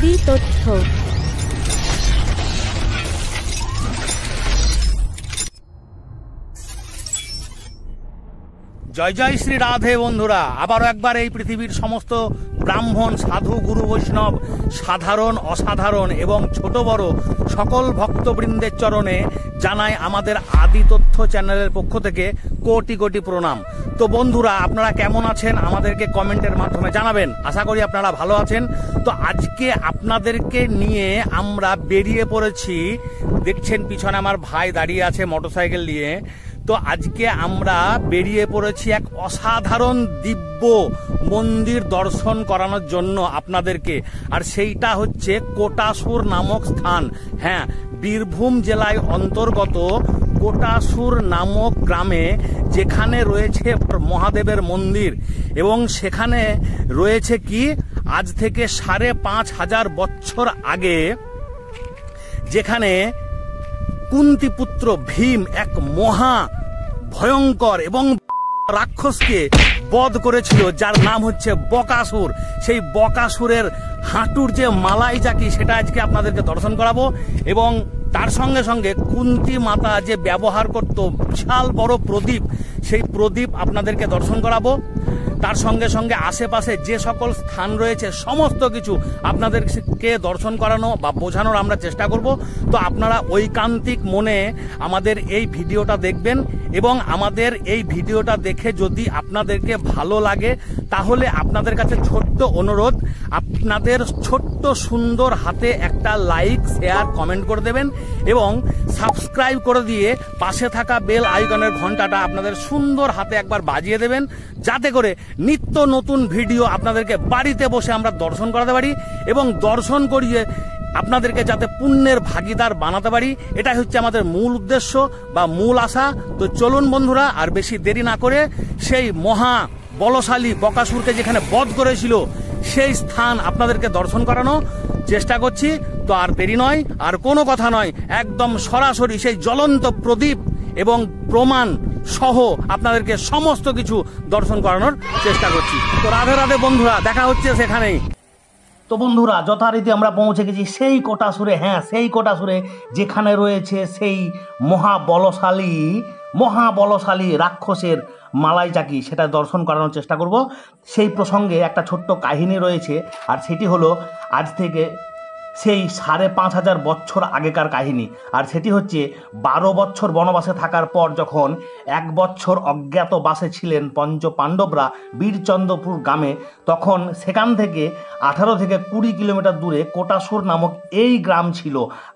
আদি তথ্য। জয় জয় শ্রী রাধে বন্ধুরা, আবারও একবার এই পৃথিবীর সমস্ত ব্রাহ্মণ, সাধু, গুরু, বৈষ্ণব, সাধারণ, অসাধারণ এবং ছোট বড় সকল ভক্তবৃন্দের চরণে জানাই আমাদের আদি তথ্য চ্যানেলের পক্ষ থেকে কোটি কোটি প্রণাম। তো বন্ধুরা, আপনারা কেমন আছেন আমাদেরকে কমেন্টের মাধ্যমে জানাবেন। আশা করি আপনারা ভালো আছেন। তো আজকে আপনাদেরকে নিয়ে আমরা বেরিয়ে পড়েছি। দেখছেন পিছনে আমার ভাই দাঁড়িয়ে আছে মোটরসাইকেল নিয়ে। তো আজকে আমরা বেরিয়ে পড়েছি এক অসাধারণ দিব্য মন্দির দর্শন করানোর জন্য আপনাদেরকে। আর সেইটা হচ্ছে কোটাসুর নামক স্থান। হ্যাঁ, বীরভূম জেলায় অন্তর্গত কোটাসুর নামক গ্রামে, যেখানে রয়েছে মহাদেবের মন্দির এবং সেখানে রয়েছে কি আজ থেকে ৫,৫০০ বছর আগে, যেখানে কুন্তিপুত্র ভীম এক মহা ভয়ঙ্কর এবং রাক্ষসকে বধ করেছিল, যার নাম হচ্ছে বকাসুর। সেই বকাসুরের হাঁটুর যে মালাই চাকি, সেটা আজকে আপনাদেরকে দর্শন করাবো। এবং তার সঙ্গে সঙ্গে কুন্তি মাতা যে ব্যবহার করত বিশাল বড় প্রদীপ, সেই প্রদীপ আপনাদেরকে দর্শন করাবো। তার সঙ্গে সঙ্গে আশেপাশে যে সকল স্থান রয়েছে সমস্ত কিছু আপনাদেরকে দর্শন করানো বা বোঝানোর আমরা চেষ্টা করব। তো আপনারা ঐকান্তিক মনে আমাদের এই ভিডিওটা দেখবেন এবং আমাদের এই ভিডিওটা দেখে যদি আপনাদেরকে ভালো লাগে, তাহলে আপনাদের কাছে ছোট্ট অনুরোধ, আপনাদের ছোট্ট সুন্দর হাতে একটা লাইক, শেয়ার, কমেন্ট করে দেবেন এবং সাবস্ক্রাইব করে দিয়ে পাশে থাকা বেল আইকনের ঘন্টাটা আপনাদের সুন্দর হাতে একবার বাজিয়ে দেবেন, যাতে করে নিত্য নতুন ভিডিও আপনাদেরকে বাড়িতে বসে আমরা দর্শন করাতে পারি এবং দর্শন করিয়ে আপনাদেরকে যাতে পুণ্যের ভাগিদার বানাতে পারি। এটাই হচ্ছে আমাদের মূল উদ্দেশ্য বা মূল আশা। তো চলুন বন্ধুরা, আর বেশি দেরি না করে সেই মহা বলশালী বকাসুরকে যেখানে বধ করেছিল সেই স্থান আপনাদেরকে দর্শন করানো চেষ্টা করছি। তো আর দেরি নয়, আর কোনো কথা নয়, একদম সরাসরি সেই জ্বলন্ত প্রদীপ এবং প্রমাণ সহ আপনাদেরকে সমস্ত কিছু দর্শন করানোর চেষ্টা করছি। তো রাধে রাধে বন্ধুরা, দেখা হচ্ছে সেখানেই। তো বন্ধুরা, যথারীতি আমরা পৌঁছে গেছি সেই কোটাসুরে। হ্যাঁ, সেই কোটাসুরে যেখানে রয়েছে সেই মহাবলশালী রাক্ষসের মালাই চাকি, সেটা দর্শন করানোর চেষ্টা করব। সেই প্রসঙ্গে একটা ছোট্ট কাহিনী রয়েছে, আর সেটি হলো আজ থেকে সেই ৫,৫০০ বছর আগেকার কাহিনী। আর সেটি হচ্ছে ১২ বছর বনবাসে থাকার পর যখন ১ বছর অজ্ঞাতবাসে ছিলেন পঞ্চ পাণ্ডবরা বীরচন্দ্রপুর গ্রামে, তখন সেখান থেকে ১৮ থেকে ২০ কিলোমিটার দূরে কোটাসুর নামক এই গ্রাম ছিল।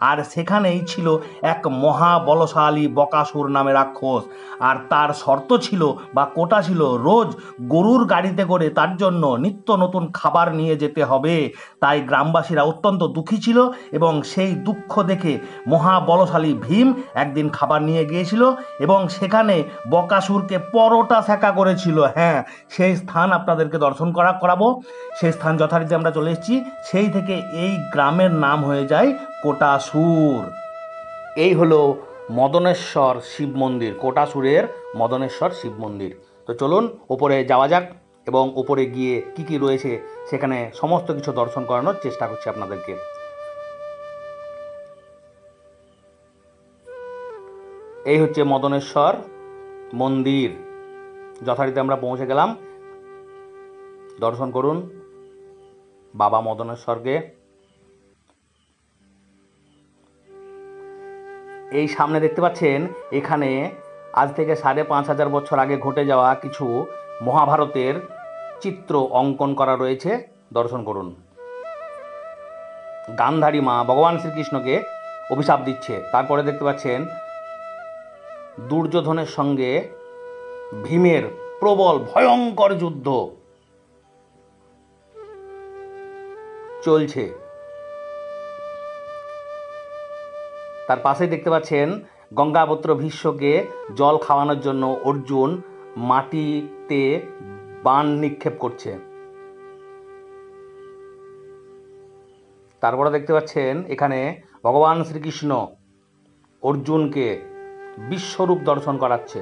আর সেখানেই ছিল এক মহাবলশালী বকাসুর নামে রাক্ষস। আর তার শর্ত ছিল বা কোটা ছিল, রোজ গরুর গাড়িতে করে তার জন্য নিত্য নতুন খাবার নিয়ে যেতে হবে। তাই গ্রামবাসীরা অত্যন্ত দুঃখী ছিল এবং সেই দুঃখ দেখে মহাবলশালী ভীম একদিন খাবার নিয়ে গিয়েছিল এবং সেখানে বকাসুরকে পরোটা সেঁকা করেছিল। হ্যাঁ, সেই স্থান আপনাদেরকে দর্শন করাবো। সেই স্থান যথারীতি আমরা চলে এসেছি। সেই থেকে এই গ্রামের নাম হয়ে যায় কোটাসুর। এই হলো মদনেশ্বর শিব মন্দির, কোটাসুরের মদনেশ্বর শিব মন্দির। তো চলুন ওপরে যাওয়া যাক এবং ওপরে গিয়ে কি কি রয়েছে সেখানে সমস্ত কিছু দর্শন করানোর চেষ্টা করছি আপনাদেরকে। এই হচ্ছে মদনেশ্বর মন্দির। যথারীতি আমরা পৌঁছে গেলাম। দর্শন করুন বাবা মদনেশ্বরকে। এই সামনে দেখতে পাচ্ছেন, এখানে আজ থেকে ৫,৫০০ বছর আগে ঘটে যাওয়া কিছু মহাভারতের চিত্র অঙ্কন করা রয়েছে, দর্শন করুন। গান্ধারী মা ভগবান শ্রীকৃষ্ণকে অভিশাপ দিচ্ছে। তারপরে দেখতে পাচ্ছেন দুর্যোধনের সঙ্গে ভীমের প্রবল ভয়ঙ্কর যুদ্ধ চলছে। তার পাশে দেখতে পাচ্ছেন গঙ্গাপুত্র ভীষ্মকে জল খাওয়ানোর জন্য অর্জুন মাটিতে বাণ নিক্ষেপ করছে। তারপরে দেখতে পাচ্ছেন এখানে ভগবান শ্রীকৃষ্ণ অর্জুনকে বিশ্বরূপ দর্শন করাচ্ছে।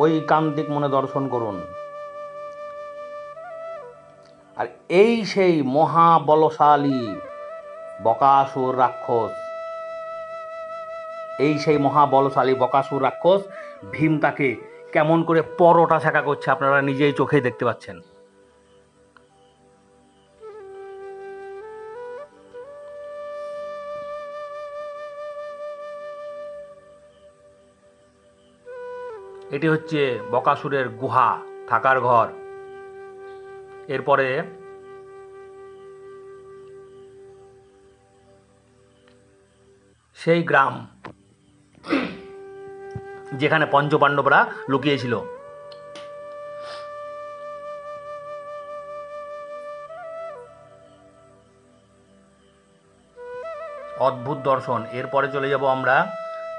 ঐকান্তিক মনে দর্শন করুন। আর এই সেই মহাবলশালী বকাসুর রাক্ষস, এই সেই মহাবলশালী বকাসুর রাক্ষস ভীম তাকে কেমন করে পরোটা শেখা করছে আপনারা নিজেই চোখেই দেখতে পাচ্ছেন। এটি হচ্ছে বকাসুরের গুহা, থাকার ঘর। এরপরে সেই গ্রাম যেখানে পঞ্চপাণ্ডবরা লুকিয়েছিল। অদ্ভুত দর্শন। এরপরে চলে যাব আমরা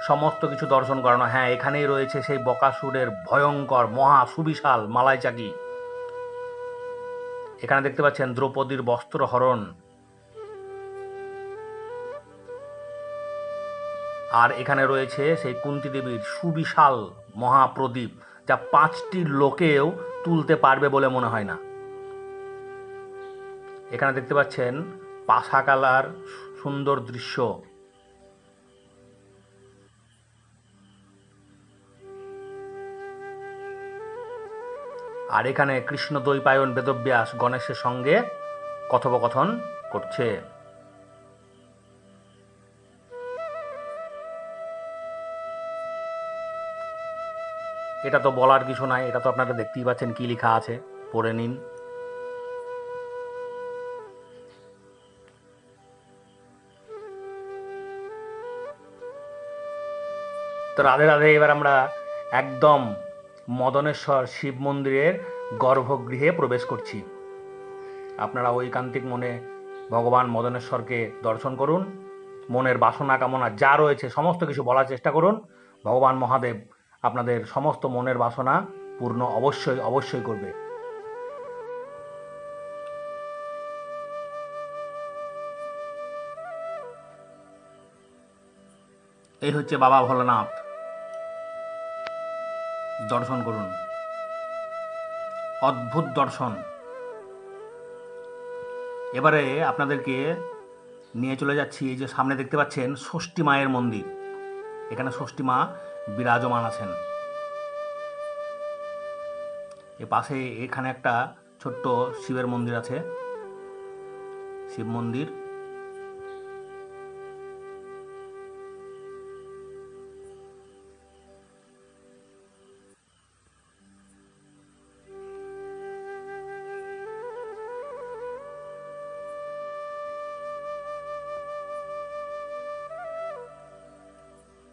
সমস্ত কিছু দর্শন করানো। হ্যাঁ, এখানেই রয়েছে সেই বকাসুরের ভয়ঙ্কর মহা সুবিশাল মালাই চাকি। এখানে দেখতে পাচ্ছেন দ্রৌপদীর বস্ত্র হরণ। আর এখানে রয়েছে সেই কুন্তী দেবীর সুবিশাল মহাপ্রদীপ, যা 5টি লোকেও তুলতে পারবে বলে মনে হয় না। এখানে দেখতে পাচ্ছেন পাশাকালার সুন্দর দৃশ্য। আর এখানে কৃষ্ণ দ্বৈপায়ন বেদব্যাস গণেশের সঙ্গে কথোপকথন করছে। এটা তো বলার কিছু নাই, এটা তো আপনারা দেখতেই পাচ্ছেন কি লেখা আছে, পড়ে নিন। তো রাধে রাধে। এবার আমরা একদম মদনেশ্বর শিব মন্দিরের গর্ভগৃহে প্রবেশ করছি। আপনারা ঐকান্তিক মনে ভগবান মদনেশ্বরকে দর্শন করুন, মনের বাসনা কামনা যা রয়েছে সমস্ত কিছু বলার চেষ্টা করুন। ভগবান মহাদেব আপনাদের সমস্ত মনের বাসনা পূর্ণ অবশ্যই অবশ্যই করবে। এই হচ্ছে বাবা ভোলানাথ, দর্শন করুন, অদ্ভুত দর্শন। এবারে আপনাদেরকে নিয়ে চলে যাচ্ছি, এই যে সামনে দেখতে পাচ্ছেন ষষ্ঠী মায়ের মন্দির। এখানে ষষ্ঠী মা বিরাজমান আছেন। এ পাশে এখানে একটা ছোট্ট শিবের মন্দির আছে, শিব মন্দির।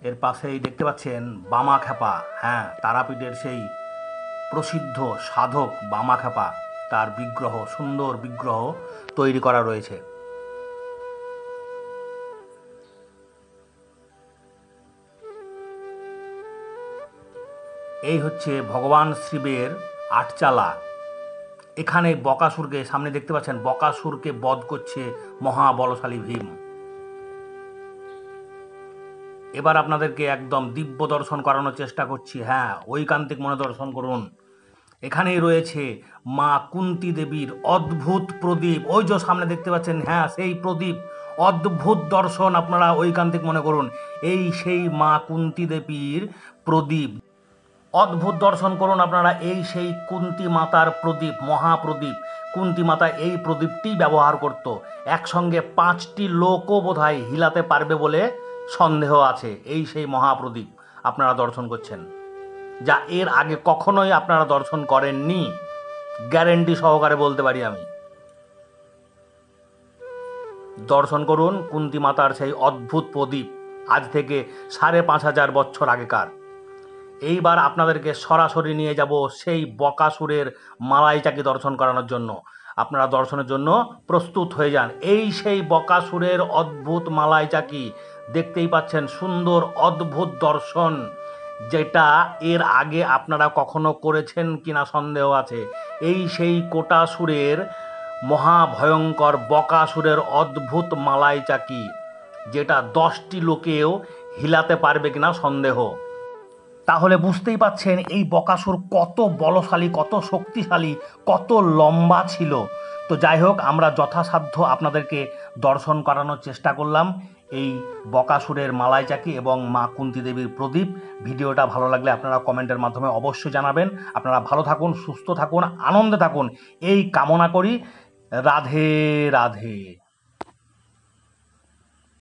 এর পাশেই দেখতে পাচ্ছেন বামাখ্যাপা। হ্যাঁ, তারাপীঠের সেই প্রসিদ্ধ সাধক বামাখ্যাপা, তার বিগ্রহ, সুন্দর বিগ্রহ তৈরি করা রয়েছে। এই হচ্ছে ভগবান শিবের আটচালা। এখানে বকাসুরকে সামনে দেখতে পাচ্ছেন, বকাসুরকে বধ করছে মহাবলশালী ভীম। এবার আপনাদেরকে একদম দিব্য দর্শন করানোর চেষ্টা করছি। হ্যাঁ, ঐকান্তিক মনে দর্শন করুন। এখানেই রয়েছে মা কুন্তী দেবীর অদ্ভুত প্রদীপ। ওই যে সামনে দেখতে পাচ্ছেন, হ্যাঁ সেই প্রদীপ। অদ্ভুত দর্শন আপনারা ঐকান্তিক মনে করুন। এই সেই মা কুন্তী দেবীর প্রদীপ, অদ্ভুত দর্শন করুন আপনারা। এই সেই কুন্তী মাতার প্রদীপ, মহাপ্রদীপ। কুন্তী মাতা এই প্রদীপটি ব্যবহার করত। একসঙ্গে 5টি লোকও বোধহয় হিলাতে পারবে বলে সন্দেহ আছে। এই সেই মহাপ্রদীপ আপনারা দর্শন করছেন, যা এর আগে কখনোই আপনারা দর্শন করেননি, গ্যারেন্টি সহকারে বলতে পারি আমি। দর্শন করুন কুন্তী মাতার সেই অদ্ভুত প্রদীপ, আজ থেকে 5,500 বছর আগেকার। এইবার আপনাদেরকে সরাসরি নিয়ে যাব সেই বকাসুরের মালাই চাকি দর্শন করানোর জন্য। আপনারা দর্শনের জন্য প্রস্তুত হয়ে যান। এই সেই বকাসুরের অদ্ভুত মালাই চাকি, দেখতেই পাচ্ছেন সুন্দর অদ্ভুত দর্শন, যেটা এর আগে আপনারা কখনো করেছেন কিনা সন্দেহ আছে। এই সেই কোটাসুরের মহাভয়ঙ্কর বকাসুরের অদ্ভুত মালাই চাকি, যেটা 10টি লোকেও হিলাতে পারবে কিনা সন্দেহ। তাহলে বুঝতেই পাচ্ছেন এই বকাসুর কত বলশালী, কত শক্তিশালী, কত লম্বা ছিল। তো যাই হোক, আমরা যথাসাধ্য আপনাদেরকে দর্শন করানোর চেষ্টা করলাম এই বকাসুরের মালাই চাকি এবং মা কুন্তী দেবীর প্রদীপ। ভিডিওটা ভালো লাগলে আপনারা কমেন্টের মাধ্যমে অবশ্যই জানাবেন। আপনারা ভালো থাকুন, সুস্থ থাকুন, আনন্দে থাকুন, এই কামনা করি। রাধে রাধে।